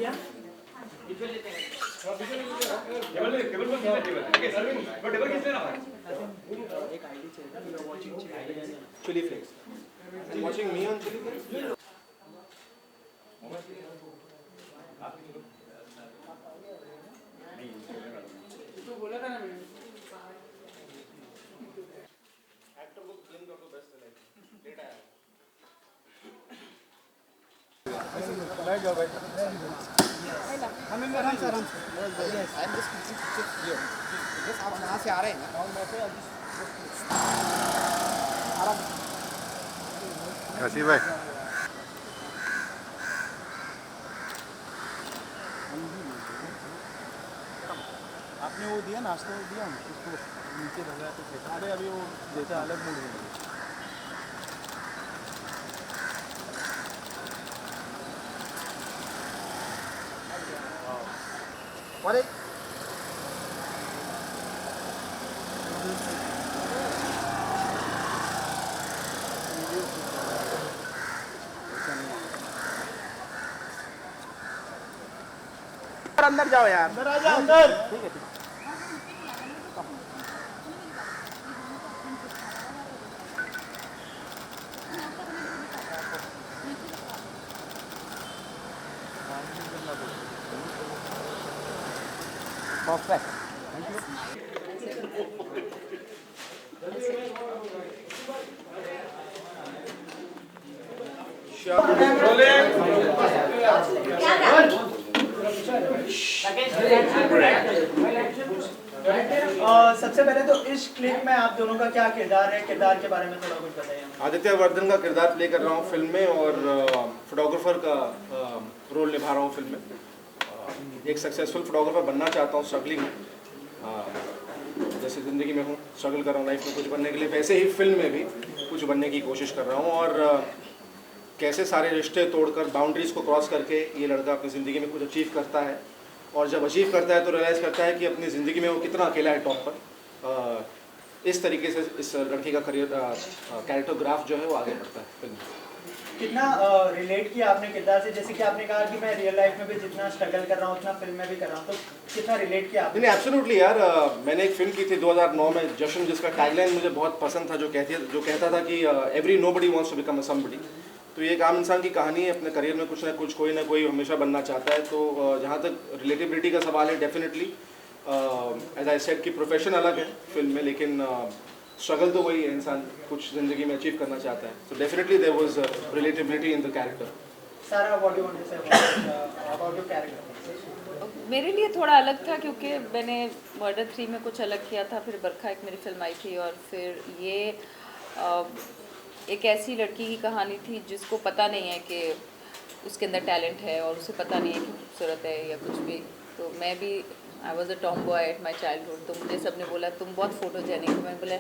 क्या एक आईडी चाहिए you are watching chilli flakes watching me on chilli flakes तो बोला था ना मैंने एक्टर को फिल्म का बेस्ट है लेट आया बैठ जाओ भाई हम आराम से आई एम जस्ट हियर बस आप वहाँ से आ रहे हैं ना आराम हसी भाई आपने वो दिया नाश्ता दिया उसको नीचे लगा तो अरे अभी वो जैसा अलग मूड में अरे अंदर जाओ यार अंदर आ जा अंदर ठीक है परफेक्ट सबसे पहले तो इस क्लिप में आप दोनों का क्या किरदार है, किरदार के बारे में थोड़ा कुछ बताइए। आदित्य वर्धन का किरदार प्ले कर रहा हूँ फिल्म में और फोटोग्राफर का रोल निभा रहा हूँ फिल्म में। एक सक्सेसफुल फोटोग्राफर बनना चाहता हूँ स्ट्रगलिंग में, जैसे ज़िंदगी में हूँ स्ट्रगल कर रहा हूँ लाइफ में कुछ बनने के लिए, वैसे ही फिल्म में भी कुछ बनने की कोशिश कर रहा हूँ। और कैसे सारे रिश्ते तोड़कर बाउंड्रीज़ को क्रॉस करके ये लड़का अपनी ज़िंदगी में कुछ अचीव करता है, और जब अचीव करता है तो रियलाइज़ करता है कि अपनी ज़िंदगी में वो कितना अकेला है टॉप पर। इस तरीके से इस लड़के का करियर कैरेक्टरग्राफ जो है वो आगे बढ़ता है फिल्म में। कितना रिलेट किया आपने किरदार से, जैसे कि आपने कहा कि मैं रियल लाइफ में भी जितना स्ट्रगल कर रहा हूँ उतना फिल्म में भी कर रहा हूँ, तो कितना रिलेट किया आपने? नहीं एब्सोल्युटली यार, मैंने एक फिल्म की थी 2009 में जश्न, जिसका टैगलाइन मुझे बहुत पसंद था, जो कहता था कि every nobody wants to become a somebody. तो ये एक आम इंसान की कहानी है, अपने करियर में कुछ ना कुछ कोई ना कोई हमेशा बनना चाहता है। तो जहाँ तक रिलेटिविटी का सवाल है, डेफिनेटली एज आई सेड कि प्रोफेशन अलग है फिल्म में, लेकिन स्ट्रगल तो वही है, इंसान कुछ ज़िंदगी में अचीव करना चाहता है। So definitely there was relativity in the character. सारा what you want to say about your character? मेरे लिए थोड़ा अलग था क्योंकि मैंने मर्डर 3 में कुछ अलग किया था, फिर बरखा एक मेरी फिल्म आई थी, और फिर ये एक ऐसी लड़की की कहानी थी जिसको पता नहीं है कि उसके अंदर टैलेंट है, और उसे पता नहीं है कि खूबसूरत है या कुछ भी। तो मैं भी I was a Tom boy at my childhood, तो मुझे सबने बोला तुम बहुत फ़ोटोजेनिक हो। मैं बोला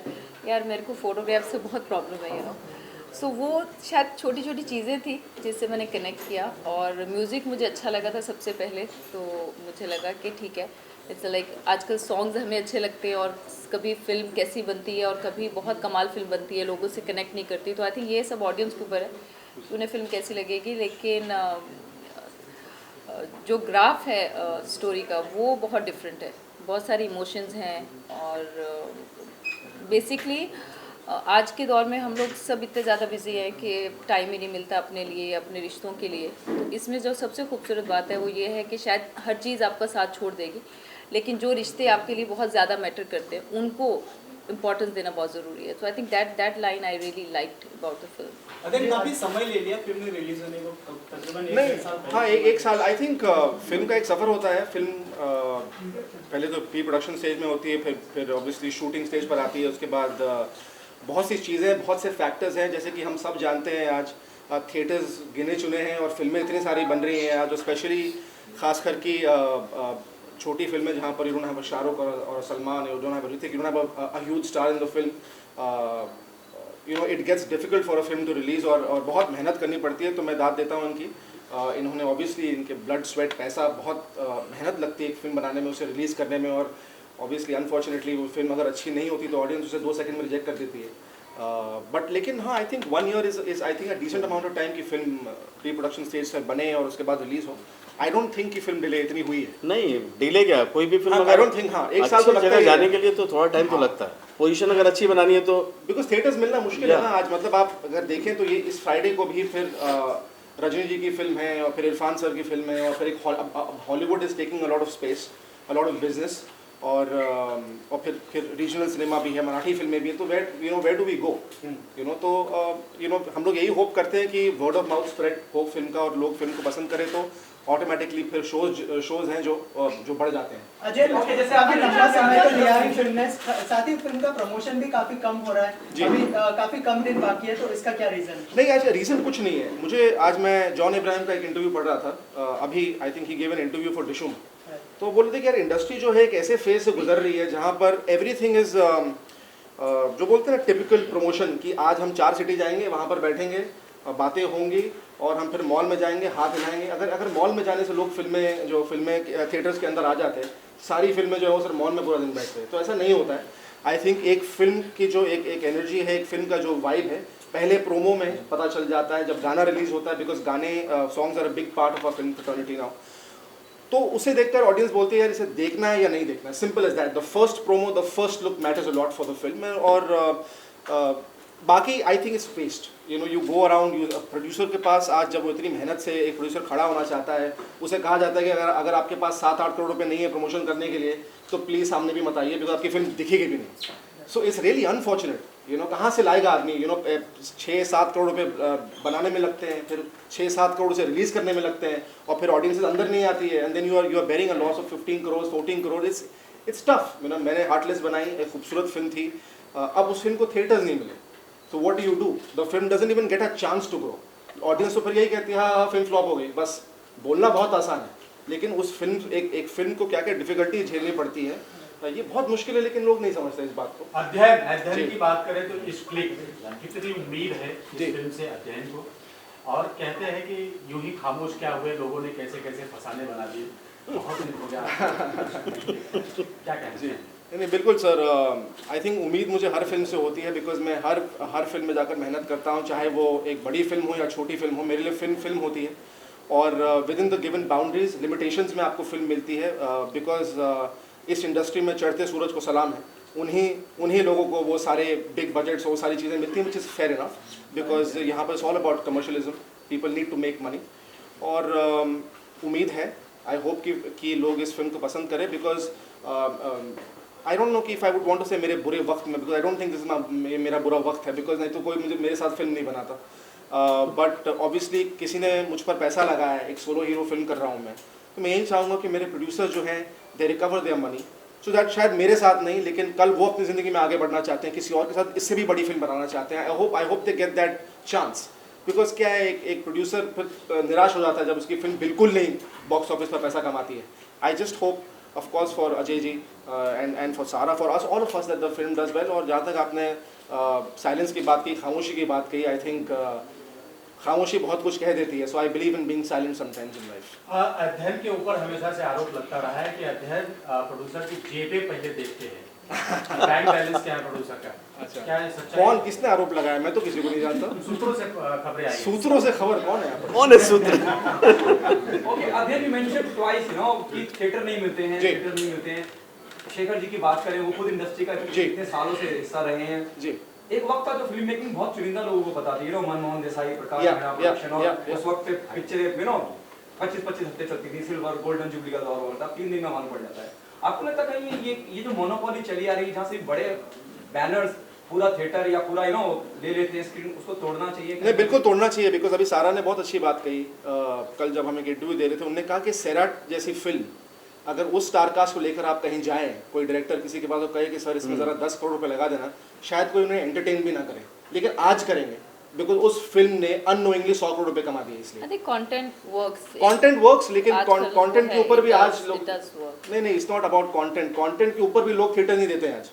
यार मेरे को फ़ोटोग्राफ से बहुत प्रॉब्लम है, यू नो। सो वो शायद छोटी छोटी चीज़ें थी जिससे मैंने कनेक्ट किया, और म्यूज़िक मुझे अच्छा लगा था सबसे पहले, तो मुझे लगा कि ठीक है, इट्स लाइक आजकल सॉन्ग्स हमें अच्छे लगते हैं, और कभी फिल्म कैसी बनती है और कभी बहुत कमाल फिल्म बनती है, लोगों से कनेक्ट नहीं करती। तो आई थिंक ये सब ऑडियंस के ऊपर है कि उन्हें फिल्म कैसी लगेगी, लेकिन जो ग्राफ है स्टोरी का वो बहुत डिफरेंट है, बहुत सारी इमोशंस हैं, और बेसिकली आज के दौर में हम लोग सब इतने ज़्यादा बिजी हैं कि टाइम ही नहीं मिलता अपने लिए, अपने रिश्तों के लिए। तो इसमें जो सबसे खूबसूरत बात है वो ये है कि शायद हर चीज़ आपका साथ छोड़ देगी, लेकिन जो रिश्ते आपके लिए बहुत ज़्यादा मैटर करते हैं उनको इम्पोर्टेंस देना बहुत ज़रूरी है। तो I think that line I really liked about the film. अगर काफी समय ले लिया फिल्म ने रिलीज होने को, तकरीबन नहीं, एक साल हाँ एक साल। आई थिंक फिल्म का एक सफ़र होता है। फिल्म पहले तो प्री प्रोडक्शन स्टेज में होती है, फिर ऑब्वियसली शूटिंग स्टेज पर आती है, उसके बाद बहुत सी चीज़ें, बहुत से फैक्टर्स हैं, जैसे कि हम सब जानते हैं आज थिएटर्स गिने चुने हैं और फिल्में इतनी सारी बन रही हैं आज, स्पेशली खास कर की छोटी फिल्में जहाँ पर यू डोंट हैव शाहरुख और Salman, you don't have Hrithik, you don't have a huge star in the film, you know it gets difficult for a film to release, और बहुत मेहनत करनी पड़ती है। तो मैं दाद देता हूँ इनकी, इन्होंने ऑब्वियसली इनके ब्लड स्वेट पैसा, बहुत मेहनत लगती है एक फिल्म बनाने में, उसे रिलीज़ करने में, और ऑब्वियसली अनफॉर्चुनेटली वो फिल्म अगर अच्छी नहीं होती तो ऑडियंस उसे 2 सेकंड में रिजेक्ट कर देती है। बट लेकिन हाँ, I think 1 year is I think a decent amount of time की फिल्म प्री प्रोडक्शन स्टेज से बने और उसके बाद रिलीज़ हो। आई डोंट थिंक कि फिल्म डिले इतनी हुई है। नहीं डिले क्या, कोई भी फिल्म आई डोंट थिंक, हाँ एक साल तो अच्छी लगता जगह ही जाने है। के लिए तो थोड़ा टाइम तो लगता है। पोजीशन अगर अच्छी बनानी है तो बिकॉज थिएटर्स मिलना मुश्किल है ना आज, मतलब आप अगर देखें तो ये इस फ्राइडे को भी फिर रजनी जी की फिल्म है और फिर इरफान सर की फिल्म है और फिर एक Hollywood is taking a lot of space, a lot of business, और फिर रीजनल सिनेमा भी है, मराठी फिल्में भी हैं, तो वेयर डू वी गो, तो हम लोग यही होप करते हैं कि वर्ड ऑफ माउथ स्प्रेड हो फिल्म का और लोग फिल्म को पसंद करें तो ऑटोमेटिकली फिर शोज हैं जो बढ़ जाते हैं। अजय, जैसे आपने लंबा समय तो लिया है फिल्म में, साथ ही फिल्म का प्रमोशन भी काफी कम हो रहा है, अभी काफी कम दिन बाकी है, तो इसका क्या रीजन? नहीं, आज रीज़न कुछ नहीं है। मुझे आज मैं जॉन इब्राहिम का एक इंटरव्यू पढ़ रहा था, अभी I think he give an interview for Dishoom, तो बोल रहे थे कि यार इंडस्ट्री जो है एक ऐसे फेज से गुजर रही है जहाँ पर एवरीथिंग इज जो बोलते हैं ना टिपिकल प्रमोशन, कि आज हम 4 सिटी जाएंगे, वहाँ पर बैठेंगे, बातें होंगी और हम फिर मॉल में जाएंगे, हाथ हिलाएंगे। अगर मॉल में जाने से लोग फिल्में थिएटर्स के अंदर आ जाते हैं, सारी फिल्में जो है वो सर मॉल में पूरा दिन बैठते हैं, तो ऐसा नहीं होता है। आई थिंक एक फिल्म की जो एक एनर्जी है, एक फिल्म का जो वाइब है, पहले प्रोमो में पता चल जाता है, जब गाना रिलीज होता है, बिकॉज गाने songs are a big part of a film fraternity now, तो उसे देखकर ऑडियंस बोलती है यार इसे देखना है या नहीं देखना है, simple as that. The first promo, the first look matters a lot for the film. और बाकी I think it's waste, you go around, producer के पास आज जब वो इतनी मेहनत से एक प्रोड्यूसर खड़ा होना चाहता है, उसे कहा जाता है कि अगर आपके पास 7-8 करोड़ रुपए नहीं है प्रमोशन करने के लिए तो प्लीज़ सामने भी मत आइए, बिकॉज आपकी फिल्म दिखेगी भी नहीं। सो इट्स रियली अनफॉर्चुनेट, कहाँ से लाएगा आदमी, 6-7 करोड़ रुपए बनाने में लगते हैं, फिर 6-7 करोड़ से रिलीज़ करने में लगते हैं, और फिर ऑडियंसेस अंदर नहीं आती है, and then you are bearing a loss of 15 crore 14 crore. It's tough. मैंने हार्टलेस बनाई, एक खूबसूरत फिल्म थी, अब उस फिल्म को थिएटर्स नहीं मिले, तो what do you do? The film doesn't even get a chance to grow. Audience तो फिर यही कहती है हाँ फिल्म फ्लॉप हो गई, बस बोलना बहुत आसान है, लेकिन उस फिल्म एक फिल्म को क्या क्या डिफिकल्टी झेलनी पड़ती है, ये बहुत मुश्किल है, लेकिन लोग नहीं समझते इस बात को। अध्ययन की बात करें तो इस क्लिक कितनी उम्मीद है इस फिल्म से अध्ययन को, और कहते हैं कि यूं ही खामोश क्या हुए, लोगों ने कैसे कैसे फसाने बना दिए, बहुत दिन हो गया, क्या कहते हैं? नहीं बिल्कुल सर, आई थिंक उम्मीद मुझे हर फिल्म से होती है, बिकॉज मैं हर फिल्म में जाकर मेहनत करता हूँ, चाहे वो एक बड़ी फिल्म हो या छोटी फिल्म हो, मेरे लिए फिल्म होती है, और with in the given boundaries limitations में आपको फिल्म मिलती है, बिकॉज इस इंडस्ट्री में चढ़ते सूरज को सलाम है, उन्हीं लोगों को वो सारे बिग बजट्स, वो सारी चीज़ें मिलती हैं, which is fair enough, because यहाँ पर it's all about commercialism, people need to make money, और उम्मीद है, आई होप कि लोग इस फिल्म को पसंद करें, बिकॉज आई डोंट नो कि if I would want to say मेरे बुरे वक्त में, because I don't think this मेरा बुरा वक्त है, बिकॉज नहीं तो कोई मेरे साथ फिल्म नहीं बनाता, बट ऑब्वियसली किसी ने मुझ पर पैसा लगाया है, एक सोलो हीरो फिल्म कर रहा हूँ मैं, तो मैं यही चाहूँगा कि मेरे प्रोड्यूसर जो हैं they recover their money, so that शायद मेरे साथ नहीं, लेकिन कल वो अपनी ज़िंदगी में आगे बढ़ना चाहते हैं, किसी और के साथ इससे भी बड़ी फिल्म बनाना चाहते हैं। I hope they get that chance, because क्या है, एक प्रोड्यूसर फिर निराश हो जाता है जब उसकी फिल्म बिल्कुल नहीं बॉक्स ऑफिस पर पैसा कमाती है। I just hope of course for Ajay ji and for Sara, for us, all of us, that the film does well। और जहाँ तक आपने साइलेंस की बात की, खामोशी की बात कही, आई थिंक खामोशी बहुत कुछ कह देती है, so I believe in being silent sometimes in life. अध्ययन के ऊपर हमेशा से आरोप लगता रहा है कि अध्ययन प्रोड्यूसर की जेबें पहले देखते हैं, बैंक बैलेंस क्या है प्रोड्यूसर का, अच्छा क्या है सच्चाई? कौन, किसने आरोप लगाया? मैं तो किसी को नहीं जानता। सूत्रों से खबरें आई हैं। सूत्रों से खबर कौन है यहाँ पर? कौन है सूत्र? ओके, अध्ययन यू मेंशन ट्वाइस कि थिएटर नहीं मिलते हैं, थिएटर नहीं मिलते हैं। शेखर जी की बात करें, वो खुद इंडस्ट्री का इतने सालों से हिस्सा रहे हैं जी। एक वक्त था जो फिल्म मेकिंग बहुत चुनिंदा लोगों को पता थी, मनमोहन देसाई, प्रकाश मेहरा प्रोडक्शन, और उस वक्त पे पिक्चरें 25-25 हफ्ते चलती थी, सिल्वर गोल्डन जुबली का दौर होता था, 3 दिन में मालूम पड़ जाता है। आपको लगता है कहीं ये जो मोनोपोली चली आ रही है, जहाँ से बड़े बैनर्स पूरा थिएटर या पूरा ले लेते हैं स्क्रीन, उसको तोड़ना चाहिए? नहीं, बिल्कुल तोड़ना चाहिए, बिकॉज अभी सारा ने बहुत अच्छी बात कही, कल जब हम एक इंटरव्यू दे रहे थे, उन्होंने कहा कि सैराट जैसी फिल्म अगर उस स्टारकास्ट को लेकर आप कहीं जाएं, कोई डायरेक्टर किसी के पास कहे कि सर इसमें ज़रा 10 करोड़ रुपए लगा देना, शायद कोई उन्हें एंटरटेन भी ना करे, लेकिन आज करेंगे, बिकॉज उस फिल्म ने अननोइंगली 100 करोड़ रुपए कमा दिए। इसलिए कंटेंट वर्क्स, लेकिन कंटेंट के ऊपर भी आज लोग नहीं, इट्स नॉट अबाउट कंटेंट के ऊपर भी लोग थिएटर नहीं देते हैं आज।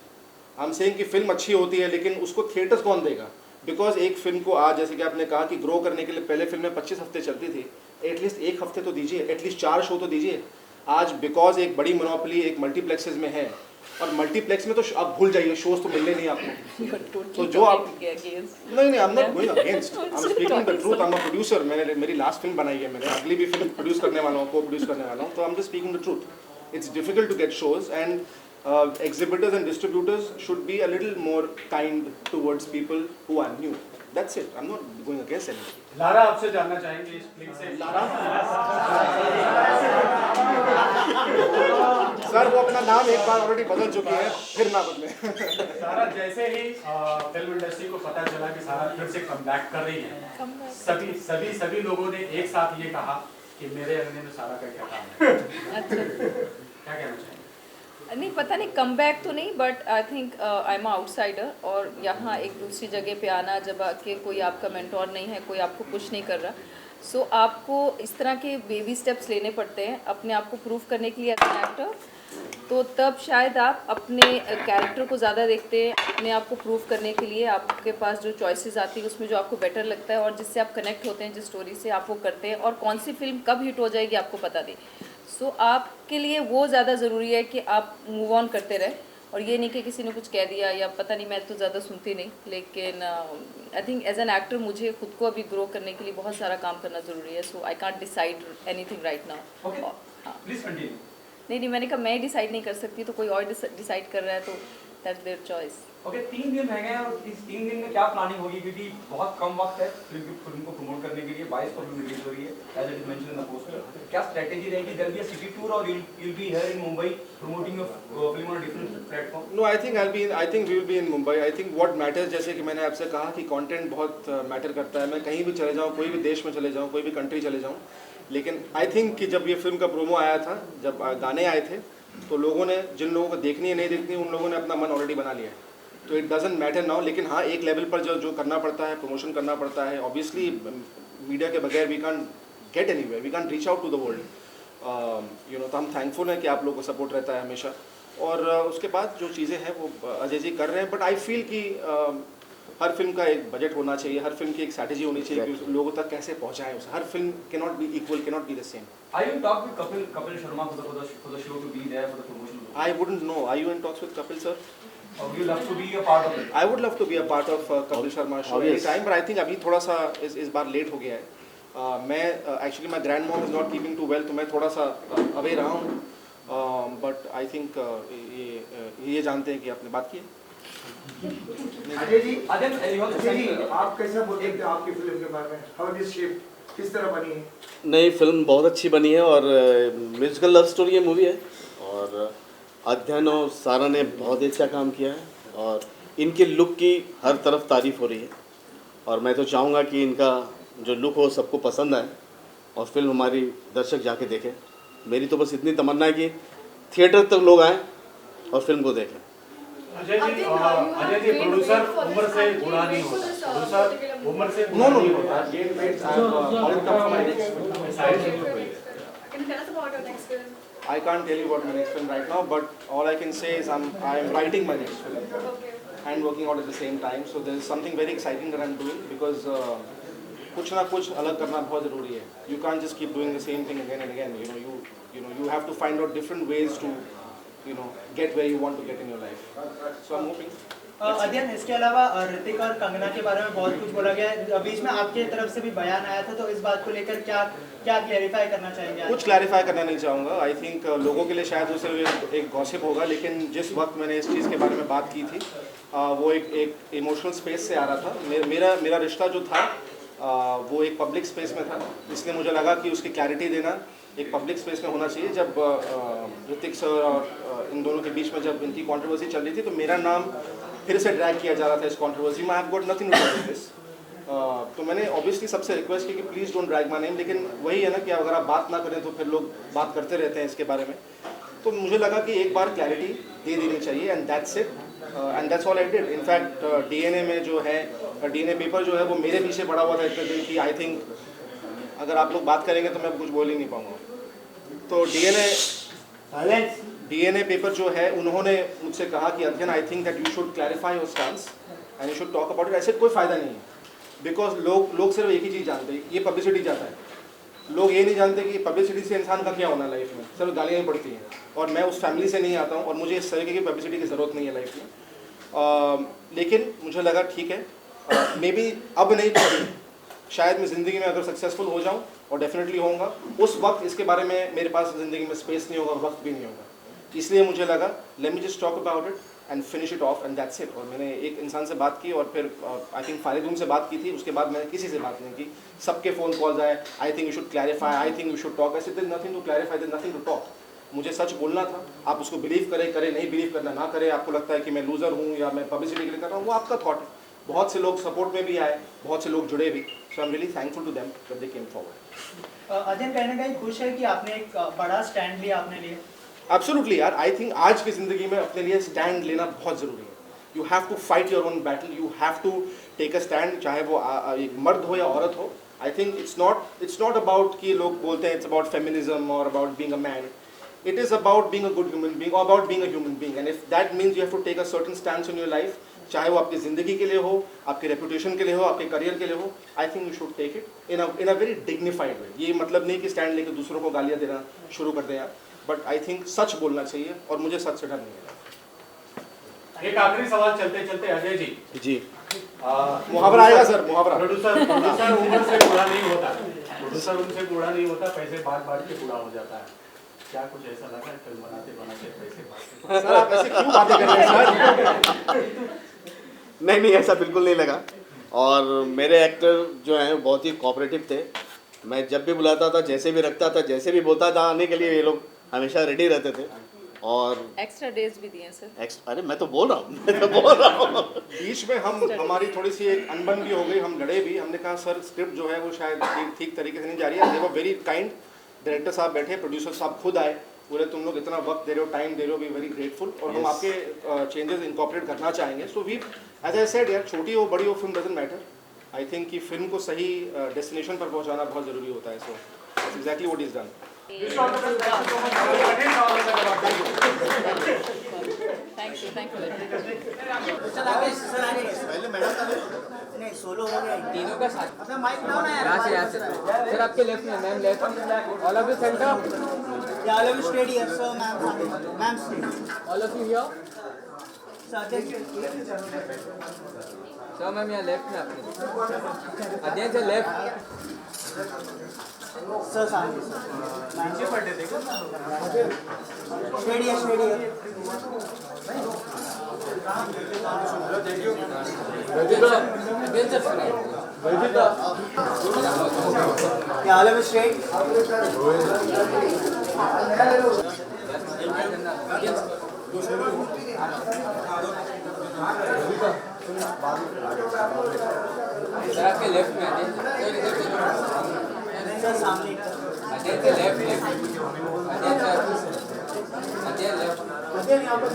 हम सेइंग कि फिल्म अच्छी होती है, लेकिन उसको थिएटर्स कौन देगा? बिकॉज एक फिल्म को आज, जैसे कि आपने कहा कि ग्रो करने के लिए पहले फिल्म में 25 हफ्ते चलती थी, एटलीस्ट 1 हफ्ते तो दीजिए, एटलीस्ट 4 शो तो दीजिए। आज बिकॉज एक बड़ी मोनोपोली एक मल्टीप्लेक्सेस में है, और मल्टीप्लेक्स में तो आप भूल जाइए, शोज तो मिलने नहीं आपको। तो जो आप नहीं I am not going against, I am speaking the truth. I am a producer, मैंने मेरी लास्ट फिल्म बनाई है, मैंने अगली भी फिल्म प्रोड्यूस करने वाला हूँ, को प्रोड्यूस करने वाला हूँ, तो I am just speaking the truth. It's difficult to get shows and exhibitors and distributors should be a little more kind towards people who are new. That's it. I'm not going against anything. Lara आपसे जानना चाहेंगे इस film से। Sir वो अपना नाम एक बार already बदल चुकी है, फिर ना बदले। सारा जैसे ही फिल्म इंडस्ट्री को पता चला कि सारा फिर से कमबैक कर रही है, सभी लोगों ने एक साथ ये कहा कि मेरे अंगने में सारा का क्या काम है। क्या कहना चाहिए? नहीं पता नहीं, कम बैक तो नहीं, but I think I am outsider, और यहाँ एक दूसरी जगह पे आना, जब आके कोई आपका मेंटोर नहीं है, कोई आपको पुश नहीं कर रहा, सो आपको इस तरह के बेबी स्टेप्स लेने पड़ते हैं अपने आप को प्रूव करने के लिए एज एन एक्टर। तो तब शायद आप अपने कैरेक्टर को ज़्यादा देखते हैं, अपने आप को प्रूव करने के लिए आपके पास जो चॉइसेस आती है उसमें जो आपको बेटर लगता है और जिससे आप कनेक्ट होते हैं, जिस स्टोरी से आप वो करते हैं, और कौन सी फिल्म कब हिट हो जाएगी आपको पता नहीं। सो आपके लिए वो ज़्यादा ज़रूरी है कि आप मूव ऑन करते रहें, और ये नहीं कि किसी ने कुछ कह दिया या पता नहीं, मैं तो ज़्यादा सुनती नहीं, लेकिन I think as an actor मुझे खुद को अभी ग्रो करने के लिए बहुत सारा काम करना ज़रूरी है। So I can't decide anything right now. Please continue. नहीं, मैंने कहा मैं डिसाइड नहीं कर सकती, तो कोई और डिसाइड कर रहा है, तो दैट्स देयर चॉइस। ओके, 3 दिन रह गए हैं और इस 3 दिन में क्या प्लानिंग होगी, क्योंकि बहुत कम वक्त है फिल्म को प्रमोट करने के लिए। 22 को फिल्म रिलीज हो रही है, as it is mention in the poster. क्या स्ट्रेटजी रहेगी? There be a city tour और you'll be here in Mumbai promoting your film on a different platform? No, I think we will be in Mumbai. I think what matters, जैसे कि मैंने आपसे कहा कि content बहुत matter करता है। मैं कहीं भी चले जाऊँ, कोई भी देश में चले जाऊँ, कोई भी कंट्री चले जाऊँ, लेकिन आई थिंक कि जब ये फिल्म का प्रोमो आया था, जब गाने आए थे, तो लोगों ने, जिन लोगों को देखनी है नहीं देखनी, उन लोगों ने अपना मन ऑलरेडी बना लिया है। तो इट डजंट मैटर नाउ। लेकिन हाँ, एक लेवल पर जो करना पड़ता है, प्रमोशन करना पड़ता है। ऑब्वियसली मीडिया के बगैर we can't get anywhere, we can't reach out to the world, you know. तो हम थैंकफुल हैं कि आप लोगों को सपोर्ट रहता है हमेशा। और उसके बाद जो चीज़ें हैं वो अजय जी कर रहे हैं, बट आई फील कि हर फिल्म का एक बजट होना चाहिए, हर फिल्म की एक स्ट्रैटेजी होनी चाहिए कि लोगों तक कैसे पहुँचाएं उसे। हर film can not be equal, can not be the same. Are you in talk with Kapil Sharma for the show to be there for the promotion? I wouldn't know. Are you in talks with Kapil sir? Or would you love to be a part of it? I would love to be a part of Kapil Sharma show any time, but I think अभी थोड़ा सा इस बार late हो गया है। मैं actually my grand mom is not keeping too well, तो मैं थोड़ा सा अवे रहा हूँ, बट आई थिंक ये जानते हैं कि आपने बात की है। अजय जी, अजय जी, आप कैसा बोलते हैं आपकी फिल्म के बारे में? हाउ इज शेप, किस तरह बनी है? नई फिल्म बहुत अच्छी बनी है और म्यूजिकल लव स्टोरी ये मूवी है, और अध्ययन और सारा ने बहुत अच्छा काम किया है, और इनके लुक की हर तरफ तारीफ़ हो रही है, और मैं तो चाहूँगा कि इनका जो लुक हो सबको पसंद आए और फिल्म हमारी दर्शक जाके देखें। मेरी तो बस इतनी तमन्ना है कि थिएटर तक लोग आएँ और फिल्म को देखें। अजय जी प्रोड्यूसर उम्र से बूढ़ा नहीं होता, प्रोड्यूसर उम्र से No, gain weight. I'll come for my next film. Can you tell us about your next film? I can't tell you about my next film right now, but all I can say is I'm writing my next film Okay. and working out at the same time. So there is something very exciting that I'm doing, because कुछ ना कुछ अलग करना बहुत ज़रूरी है. You can't just keep doing the same thing again and again. You have to find out different ways to get where you want to get in your life. So I'm hoping. अध्ययन, इसके अलावा ऋतिक और कंगना के बारे में बहुत कुछ बोला गया, बीच में आपके तरफ से भी बयान आया था, तो इस बात को लेकर क्या क्लैरिफाई करना चाहेंगे? कुछ क्लैरिफाई करना नहीं चाहूँगा। आई थिंक लोगों के लिए शायद वो सिर्फ एक गॉसिप होगा, लेकिन जिस वक्त मैंने इस चीज़ के बारे में बात की थी, वो एक इमोशनल स्पेस से आ रहा था। मेरा रिश्ता जो था वो एक पब्लिक स्पेस में था, इसलिए मुझे लगा कि उसकी क्लैरिटी देना एक पब्लिक स्पेस में होना चाहिए। जब ऋतिक सर और इन दोनों के बीच में जब इनकी कंट्रोवर्सी चल रही थी, तो मेरा नाम फिर से ड्रैग किया जा रहा था इस कंट्रोवर्सी में। I have got nothing to do with this. तो मैंने ऑब्वियसली सबसे रिक्वेस्ट की कि please don't drag my name, लेकिन वही है ना कि अगर आप बात ना करें तो फिर लोग बात करते रहते हैं इसके बारे में। तो मुझे लगा कि एक बार क्लैरिटी दे देनी चाहिए, and that's it, and that's all I did. In fact DNA में जो है, DNA पेपर जो है वो मेरे पीछे पड़ा हुआ था इतने दिन की। आई थिंक अगर आप लोग बात करेंगे तो मैं कुछ बोल ही नहीं पाऊँगा। तो DNA पेपर जो है, उन्होंने मुझसे कहा कि अध्ययन, I think that you should clarify your stance and you should talk about it. ऐसे कोई फ़ायदा नहीं है, बिकॉज लोग सिर्फ एक ही चीज़ जानते हैं, ये पब्लिसिटी चाहता है। लोग ये नहीं जानते कि पब्लिसिटी से इंसान का क्या होना है लाइफ में, सिर्फ गालियाँ ही पड़ती हैं। और मैं उस फैमिली से नहीं आता हूँ और मुझे इस तरीके की पब्लिसिटी की ज़रूरत नहीं है लाइफ में। लेकिन मुझे लगा ठीक है, मे बी अब नहीं तो कभी शायद मैं ज़िंदगी में अगर सक्सेसफुल हो जाऊँ, और डेफिनेटली होऊंगा, उस वक्त इसके बारे में मेरे पास ज़िंदगी में स्पेस नहीं होगा और वक्त भी नहीं होगा। इसलिए मुझे लगा let me just talk about it and finish it of and that's it. और मैंने एक इंसान से बात की और फिर आई थिंक फारिदून से बात की थी, उसके बाद मैंने किसी से बात नहीं की। सबके फ़ोन कॉल्स आए, I think you should clarify, I think you should talk. ऐसे there nothing to clarify, there nothing to talk. मुझे सच बोलना था, आप उसको बिलीव करें करें, नहीं बिलीव करना ना करें। आपको लगता है कि मैं लूज़र हूँ या मैं पब्लिसिटी के लिए कर रहा हूँ, वो आपका थॉट है। बहुत से लोग सपोर्ट में भी आए, बहुत से लोग जुड़े भी। So I am really thankful to them that they came forward. अध्ययन कहीं ना कहीं खुश है कि आपने एक बड़ा स्टैंड लिया अपने लिए। एब्सोल्युटली यार, आई थिंक आज की ज़िंदगी में अपने लिए स्टैंड लेना बहुत ज़रूरी है। You have to fight your own battle, you have to take a stand, चाहे वो एक मर्द हो या औरत हो। I think it's not about कि लोग बोलते हैं इट्स अबाउट फेमिनिज्म और about being a man. It is about being a good human being or about being a human being, and if that means you have to take a certain stance in your life, चाहे वो आपकी ज़िंदगी के लिए हो, आपके reputation के लिए हो, आपके करियर के लिए हो, I think you should take it in a very dignified way. ये मतलब नहीं कि स्टैंड लेकर दूसरों को गालियाँ देना शुरू कर दें आप, बट आई थिंक सच बोलना चाहिए और मुझे सच से डर नहीं है। एक आखिरी सवाल चलते चलते अजय जी। जी मुहावरा आएगा सर, मुहावरा। प्रोड्यूसर उम्र से बूढ़ा नहीं होता, प्रोड्यूसर उनसे बूढ़ा नहीं होता, पैसे बांट के बूढ़ा हो जाता है। क्या कुछ ऐसा लगा फिल्म बनाते बनाते पैसे सर आप ऐसे क्यों बातें कर रहे हैं सर? नहीं ऐसा बिल्कुल नहीं लगा। और मेरे एक्टर जो हैं बहुत ही कोऑपरेटिव थे। मैं जब भी बुलाता था, जैसे भी रखता था, जैसे भी बोलता था आने के लिए, ये लोग हमेशा रेडी रहते थे। और एक्स्ट्रा डेज भी दिए सर। अरे मैं तो बोल रहा हूँ बीच में हमारी थोड़ी सी एक अनबन भी हो गई, हम लड़े भी। हमने कहा सर स्क्रिप्ट जो है वो शायद ठीक तरीके से नहीं जा रही है। दे वर वेरी काइंड, डायरेक्टर साहब बैठे, प्रोड्यूसर साहब खुद आए, बोले तुम लोग इतना वक्त दे रहे हो, टाइम दे रहे हो, वी वेरी ग्रेटफुल और हम आपके चेंजेस इनकॉर्पोरेट करना चाहेंगे। So we as I said यार, छोटी हो बड़ी हो, film doesn't matter. I think कि फिल्म को सही डेस्टिनेशन पर पहुंचाना बहुत ज़रूरी होता है। So that's exactly what is done. Thank you. पहले मैडम का नहीं सोलो हो गया, तीनों का साथ। अपना माइक लाओ ना यार। यहाँ से सर आपके लेफ्ट में, ma'am left, all of you centre, all of you steady here sir, ma'am steady, all of you here sir. Sir ma'am यहाँ लेफ्ट में आपके, अध्ययन से लेफ्ट सर सामने नीचे पढ़ते थे स्टेडी है क्या all of you straight. Sir आपके लेफ्ट में, सर सामने अध्ययन से लेफ्ट, अध्ययन लेफ्ट, अध्ययन यहाँ पर